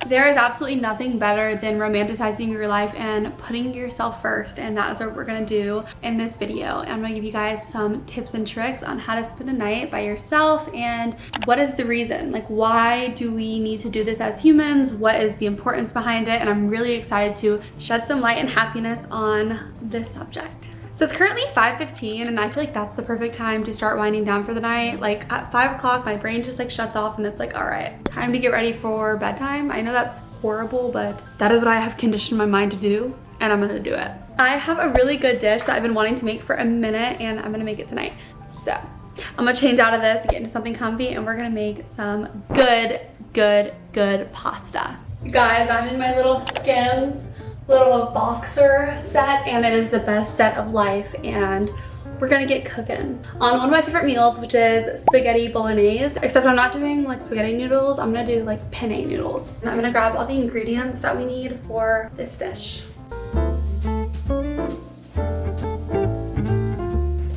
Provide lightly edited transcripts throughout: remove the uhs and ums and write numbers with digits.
There is absolutely nothing better than romanticizing your life and putting yourself first, and that is what we're gonna do in this video. I'm gonna give you guys some tips and tricks on how to spend a night by yourself and what is the reason. Like, why do we need to do this as humans? What is the importance behind it? And I'm really excited to shed some light and happiness on this subject. So it's currently 5:15 and I feel like that's the perfect time to start winding down for the night. Like at 5 o'clock, my brain just like shuts off and it's like, all right, time to get ready for bedtime. I know that's horrible, but that is what I have conditioned my mind to do and I'm gonna do it. I have a really good dish that I've been wanting to make for a minute and I'm gonna make it tonight. So I'm gonna change out of this and get into something comfy and we're gonna make some good pasta. You guys, I'm in my little Skims little boxer set and it is the best set of life and we're gonna get cooking on one of my favorite meals, which is spaghetti bolognese, except I'm not doing like spaghetti noodles. I'm gonna do like penne noodles. And I'm gonna grab all the ingredients that we need for this dish.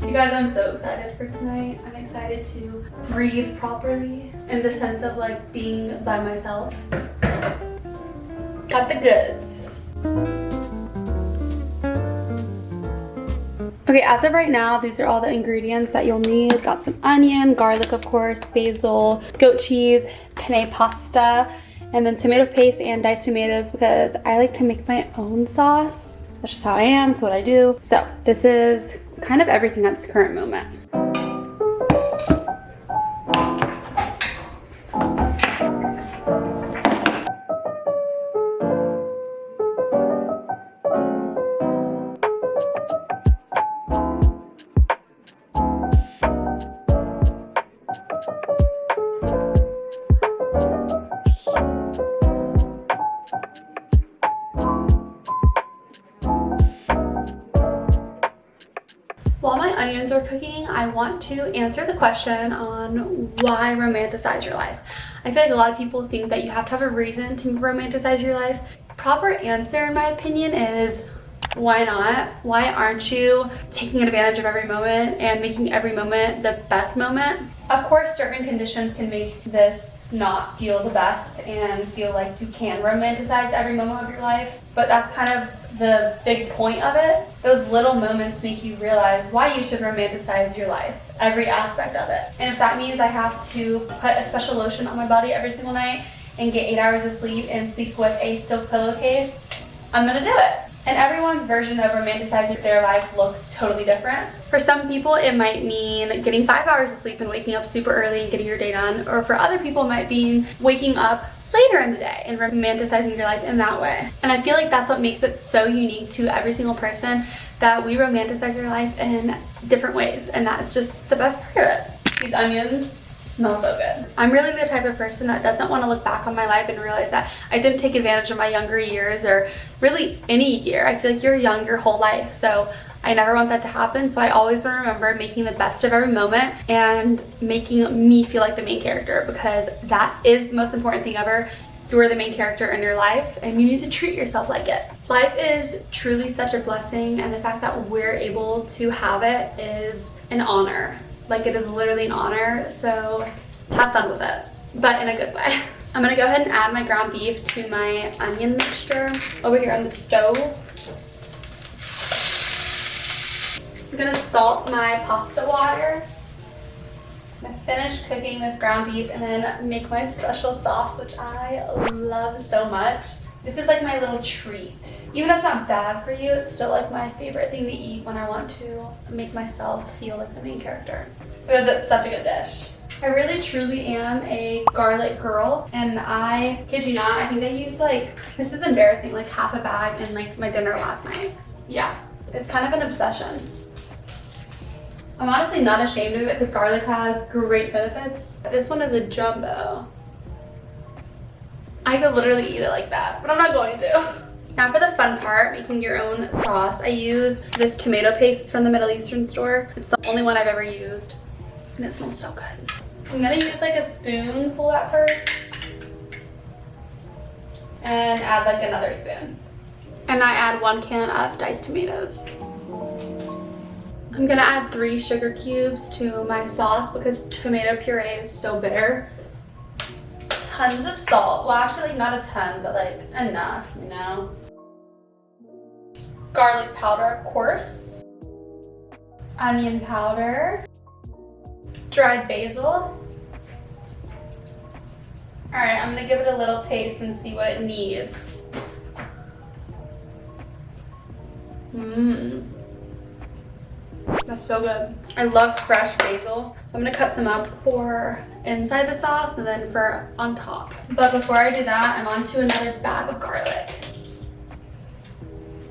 You guys, I'm so excited for tonight. I'm excited to breathe properly in the sense of like being by myself. Got the goods. Okay, as of right now, these are all the ingredients that you'll need. Got some onion, garlic, of course, basil, goat cheese, penne pasta, and then tomato paste and diced tomatoes because I like to make my own sauce. That's just how I am, it's what I do. So this is kind of everything at this current moment. While my onions are cooking, I want to answer the question on why romanticize your life. I feel like a lot of people think that you have to have a reason to romanticize your life. Proper answer, in my opinion, is why not? Why aren't you taking advantage of every moment and making every moment the best moment? Of course, certain conditions can make this not feel the best and feel like you can romanticize every moment of your life, but that's kind of the big point of it. Those little moments make you realize why you should romanticize your life, every aspect of it. And if that means I have to put a special lotion on my body every single night and get 8 hours of sleep and sleep with a silk pillowcase, I'm gonna do it. And everyone's version of romanticizing their life looks totally different. For some people, it might mean getting 5 hours of sleep and waking up super early and getting your day done. Or for other people, it might mean waking up later in the day and romanticizing your life in that way. And I feel like that's what makes it so unique to every single person, that we romanticize our life in different ways. And that's just the best part of it. These onions smell so good. I'm really the type of person that doesn't want to look back on my life and realize that I didn't take advantage of my younger years or really any year. I feel like you're young your whole life, so I never want that to happen. So I always want to remember making the best of every moment and making me feel like the main character, because that is the most important thing ever. You're the main character in your life and you need to treat yourself like it. Life is truly such a blessing, and the fact that we're able to have it is an honor. Like, it is literally an honor, so have fun with it, but in a good way. I'm gonna go ahead and add my ground beef to my onion mixture over here on the stove. I'm gonna salt my pasta water. I'm gonna finish cooking this ground beef and then make my special sauce, which I love so much. This is like my little treat. Even though it's not bad for you, it's still like my favorite thing to eat when I want to make myself feel like the main character, because it's such a good dish. I really truly am a garlic girl, and I kid you not, I think I used like, this is embarrassing, like half a bag in like my dinner last night. Yeah, it's kind of an obsession. I'm honestly not ashamed of it because garlic has great benefits. This one is a jumbo. I could literally eat it like that, but I'm not going to. Now for the fun part, making your own sauce. I use this tomato paste. It's from the Middle Eastern store. It's the only one I've ever used, and it smells so good. I'm gonna use like a spoonful at first, and add like another spoon. And I add 1 can of diced tomatoes. I'm gonna add 3 sugar cubes to my sauce because tomato puree is so bitter. tons of salt. Well, actually not a ton, but like enough, you know. Garlic powder, of course. Onion powder. Dried basil. All right, I'm gonna give it a little taste and see what it needs. That's so good. I love fresh basil. So I'm gonna cut some up for inside the sauce and then for on top. But before I do that, I'm on to another bag of garlic.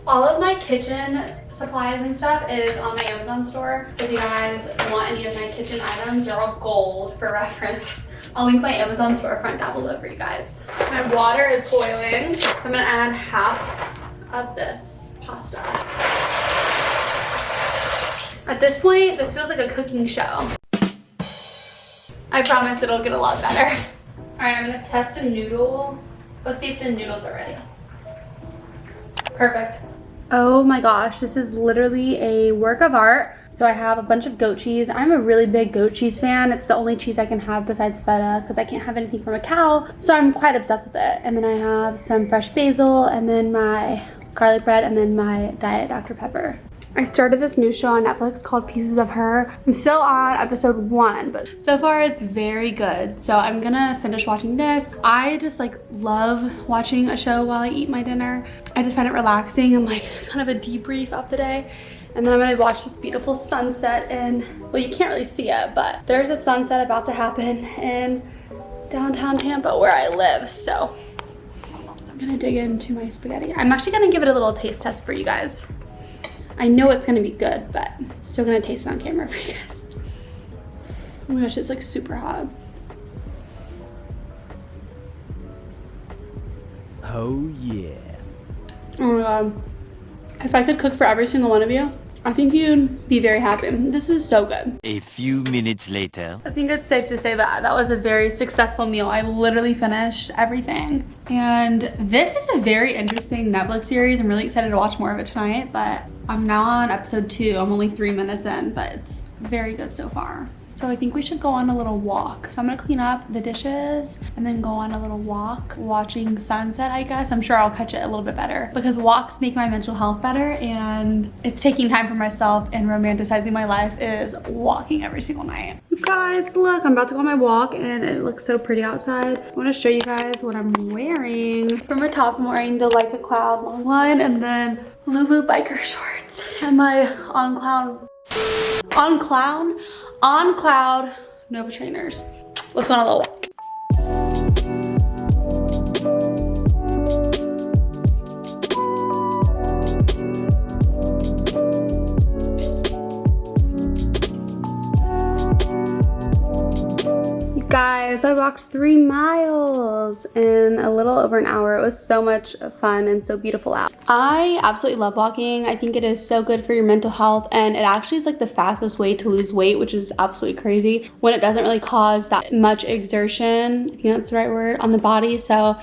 All of my kitchen supplies and stuff is on my Amazon store. So if you guys want any of my kitchen items, they're all gold for reference. I'll link my Amazon storefront down below for you guys. My water is boiling, so I'm gonna add half of this pasta. At this point, this feels like a cooking show. I promise it'll get a lot better. All right, I'm gonna test a noodle. Let's see if the noodles are ready. Perfect. Oh my gosh, this is literally a work of art. So I have a bunch of goat cheese. I'm a really big goat cheese fan. It's the only cheese I can have besides feta because I can't have anything from a cow. So I'm quite obsessed with it. And then I have some fresh basil and then my garlic bread and then my Diet Dr. Pepper. I started this new show on Netflix called Pieces of Her. I'm still on episode 1, but so far it's very good. So I'm gonna finish watching this. I just like love watching a show while I eat my dinner. I just find it relaxing and like kind of a debrief of the day. And then I'm gonna watch this beautiful sunset and, well, you can't really see it, but there's a sunset about to happen in downtown Tampa where I live. So I'm gonna dig into my spaghetti. I'm actually gonna give it a little taste test for you guys. I know it's gonna be good, but still gonna taste it on camera for you guys. Oh my gosh, it's like super hot. Oh yeah. Oh my God. If I could cook for every single one of you, I think you'd be very happy. This is so good. A few minutes later. I think it's safe to say that that was a very successful meal. I literally finished everything. And this is a very interesting Netflix series. I'm really excited to watch more of it tonight, but I'm now on episode 2. I'm only 3 minutes in, but it's very good so far. So I think we should go on a little walk. So I'm gonna clean up the dishes and then go on a little walk, watching sunset, I guess. I'm sure I'll catch it a little bit better because walks make my mental health better, and it's taking time for myself, and romanticizing my life is walking every single night. You guys, look, I'm about to go on my walk and it looks so pretty outside. I wanna show you guys what I'm wearing. From the top, I'm wearing the Like a Cloud long line and then Lulu biker shorts and my on cloud Nova trainers. Let's go on a little walk. Guys, I walked 3 miles in a little over an hour. It was so much fun and so beautiful out. I absolutely love walking. I think it is so good for your mental health, and it actually is like the fastest way to lose weight, which is absolutely crazy when it doesn't really cause that much exertion, I think that's the right word, on the body. So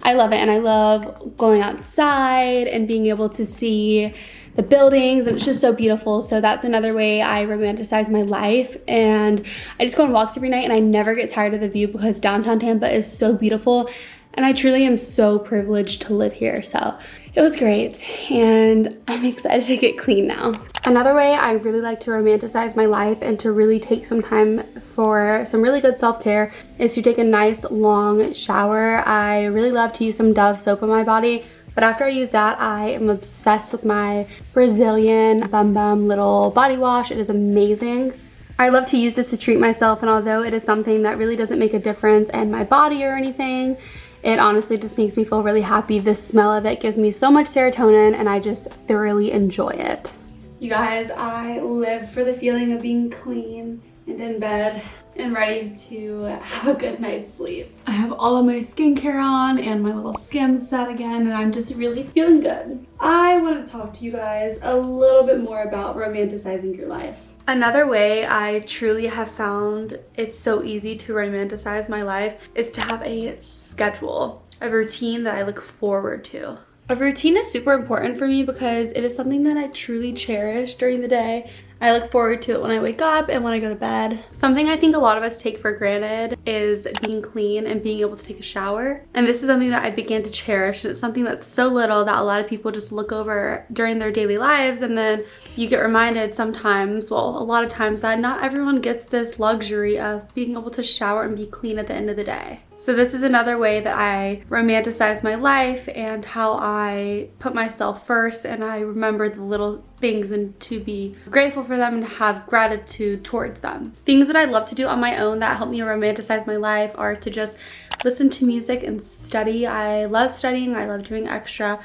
I love it, and I love going outside and being able to see the buildings, and it's just so beautiful. So that's another way I romanticize my life, and I just go on walks every night and I never get tired of the view because downtown Tampa is so beautiful, and I truly am so privileged to live here. So it was great, and I'm excited to get clean now. Another way I really like to romanticize my life and to really take some time for some really good self-care is to take a nice long shower. I really love to use some Dove soap on my body, but after I use that, I am obsessed with my Brazilian Bum Bum little body wash. It is amazing. I love to use this to treat myself, and although it is something that really doesn't make a difference in my body or anything, it honestly just makes me feel really happy. The smell of it gives me so much serotonin, and I just thoroughly enjoy it. You guys, I live for the feeling of being clean and in bed and ready to have a good night's sleep. I have all of my skincare on and my little Skims set again, and I'm just really feeling good. I want to talk to you guys a little bit more about romanticizing your life. Another way I truly have found it's so easy to romanticize my life is to have a schedule, a routine that I look forward to. A routine is super important for me because it is something that I truly cherish during the day. I look forward to it when I wake up and when I go to bed. Something I think a lot of us take for granted is being clean and being able to take a shower. And this is something that I began to cherish. And it's something that's so little that a lot of people just look over during their daily lives. And then you get reminded sometimes, well, a lot of times, that not everyone gets this luxury of being able to shower and be clean at the end of the day. So this is another way that I romanticize my life and how I put myself first, and I remember the little things and to be grateful for them and have gratitude towards them. Things that I love to do on my own that help me romanticize my life are to just listen to music and study. I love studying. I love doing extra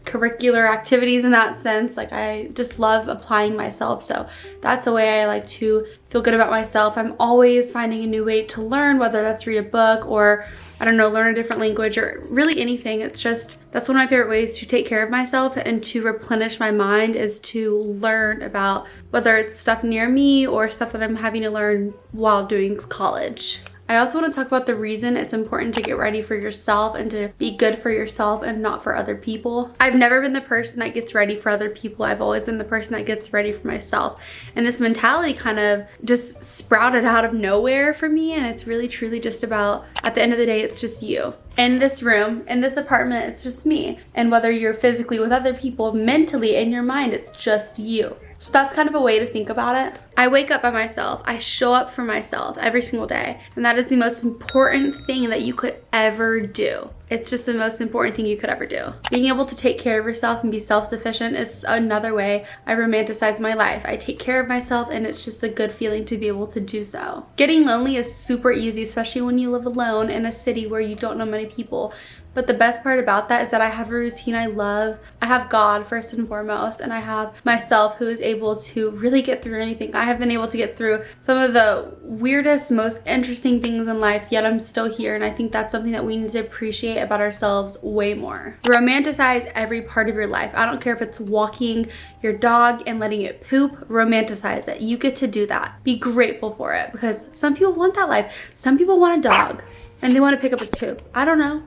curricular activities in that sense. Like, I just love applying myself, so that's a way I like to feel good about myself. I'm always finding a new way to learn, whether that's read a book or, I don't know, learn a different language or really anything. It's just, that's one of my favorite ways to take care of myself and to replenish my mind, is to learn about whether it's stuff near me or stuff that I'm having to learn while doing college. I also want to talk about the reason it's important to get ready for yourself and to be good for yourself and not for other people. I've never been the person that gets ready for other people. I've always been the person that gets ready for myself. And this mentality kind of just sprouted out of nowhere for me. And it's really truly just about, at the end of the day, it's just you. In this room, in this apartment, it's just me. And whether you're physically with other people, mentally in your mind, it's just you. So that's kind of a way to think about it. I wake up by myself. I show up for myself every single day. And that is the most important thing that you could ever do. It's just the most important thing you could ever do. Being able to take care of yourself and be self-sufficient is another way I romanticize my life. I take care of myself, and it's just a good feeling to be able to do so. Getting lonely is super easy, especially when you live alone in a city where you don't know many people. But the best part about that is that I have a routine I love. I have God first and foremost, and I have myself who is able to really get through anything. I have been able to get through some of the weirdest, most interesting things in life, yet I'm still here, and I think that's something that we need to appreciate about ourselves way more. Romanticize every part of your life. I don't care if it's walking your dog and letting it poop, romanticize it. You get to do that. Be grateful for it, because some people want that life. Some people want a dog and they want to pick up its poop. I don't know.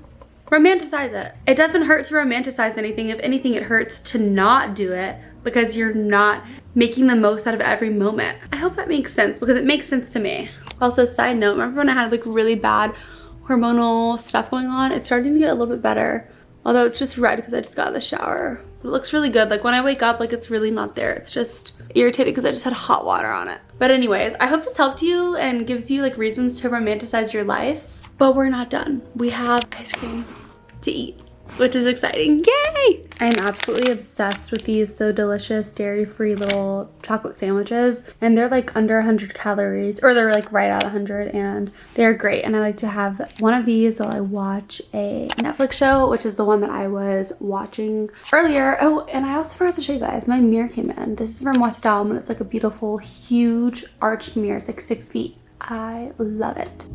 Romanticize it. It doesn't hurt to romanticize anything. If anything, it hurts to not do it, because you're not making the most out of every moment. I hope that makes sense, because it makes sense to me. Also, side note, remember when I had like really bad hormonal stuff going on? It's starting to get a little bit better, although it's just red because I just got out of the shower. But it looks really good. Like when I wake up, like it's really not there. It's just irritated because I just had hot water on it. But anyways, I hope this helped you and gives you like reasons to romanticize your life. But we're not done. We have ice cream to eat, which is exciting. Yay! I'm absolutely obsessed with these so delicious dairy-free little chocolate sandwiches. And they're like under 100 calories, or they're like right at 100, and they're great. And I like to have one of these while I watch a Netflix show, which is the one that I was watching earlier. Oh, and I also forgot to show you guys, my mirror came in. This is from West Elm, and it's like a beautiful, huge arched mirror. It's like 6 feet. I love it.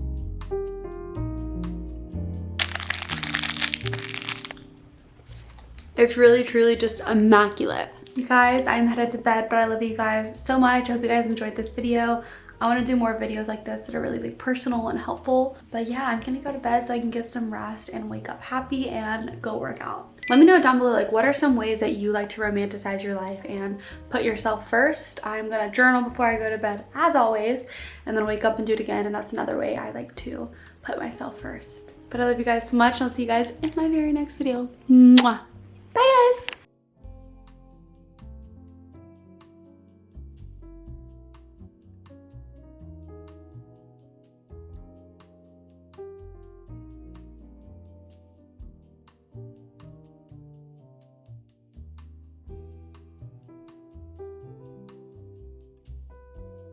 It's really, truly just immaculate. You guys, I'm headed to bed, but I love you guys so much. I hope you guys enjoyed this video. I want to do more videos like this that are really like personal and helpful. But yeah, I'm gonna go to bed so I can get some rest and wake up happy and go work out. Let me know down below, like, what are some ways that you like to romanticize your life and put yourself first. I'm gonna journal before I go to bed, as always, and then wake up and do it again. And that's another way I like to put myself first. But I love you guys so much, and I'll see you guys in my very next video. Mwah. Bye guys!